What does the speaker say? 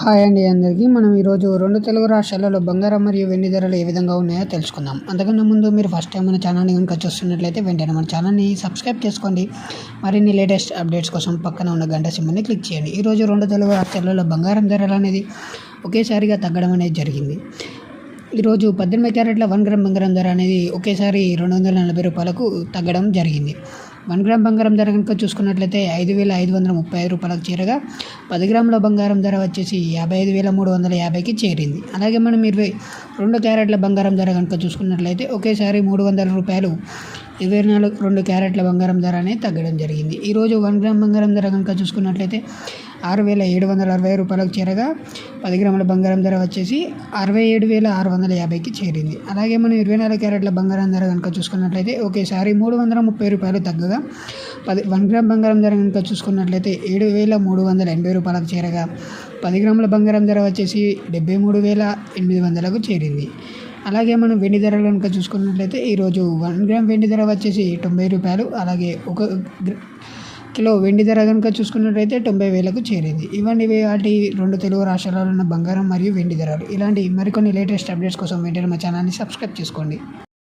Hi అండి అందరికీ. మనం ఈరోజు 2 తెలుగు రాష్ట్రాలలో బంగారం మరియు వెండి ధరలు ఏ విధంగా ఉన్నాయో తెలుసుకుందాం. అంతకన్నా ముందు మీరు ఫస్ట్ టైం మన ఛానల్ని కనుక చూస్తున్నట్లయితే వెంటనే మన ఛానల్ని సబ్స్క్రైబ్ చేసుకోండి. మరిన్ని లేటెస్ట్ అప్డేట్స్ కోసం పక్కన ఉన్న గంట సింబల్ని క్లిక్ చేయండి. ఈరోజు 2 తెలుగు రాష్ట్రాలలో బంగారం ధరలు అనేది ఒకేసారిగా తగ్గడం అనేది జరిగింది. ఈరోజు 18 క్యారెట్ల 1 గ్రామ్ బంగారం ధర అనేది ఒకేసారి 240 రూపాయలకు తగ్గడం జరిగింది. 1 గ్రామ్ బంగారం ధర కనుక చూసుకున్నట్లయితే 5,535 రూపాయలకు చేరగా 10 గ్రాముల బంగారం ధర వచ్చేసి 55,350కి చేరింది. అలాగే మనం 22 క్యారెట్ల బంగారం ధర కనుక చూసుకున్నట్లయితే ఒకేసారి 300 రూపాయలు 2 క్యారెట్ల బంగారం ధర అనేది తగ్గడం జరిగింది. ఈరోజు 1 గ్రామ్ బంగారం ధర కనుక చూసుకున్నట్లయితే 6,760 రూపాయలకు చేరగా 10 గ్రాముల బంగారం ధర వచ్చేసి 67,650కి చేరింది. అలాగే మనం 24 క్యారెట్ల బంగారం ధర కనుక చూసుకున్నట్లయితే ఒకేసారి 330 రూపాయలు తగ్గగా 1 గ్రామ్ బంగారం ధర కనుక చూసుకున్నట్లయితే 7,380 రూపాయలకు చేరగా 10 గ్రాముల బంగారం ధర వచ్చేసి 73,800కు చేరింది. అలాగే మనం వెండి ధరలు కనుక చూసుకున్నట్లయితే ఈరోజు 1 గ్రామ్ వెండి ధర వచ్చేసి 90 రూపాయలు. అలాగే 1 కిలో వెండి ధర కనుక చూసుకున్నట్లయితే 90,000కు చేరింది. ఇవన్నీ వాటి 2 తెలుగు రాష్ట్రాలలో ఉన్న బంగారం మరియు వెండి ధరలు. ఇలాంటి మరికొన్ని లేటెస్ట్ అప్డేట్స్ కోసం వెంటనే మా ఛానల్ని సబ్స్క్రైబ్ చేసుకోండి.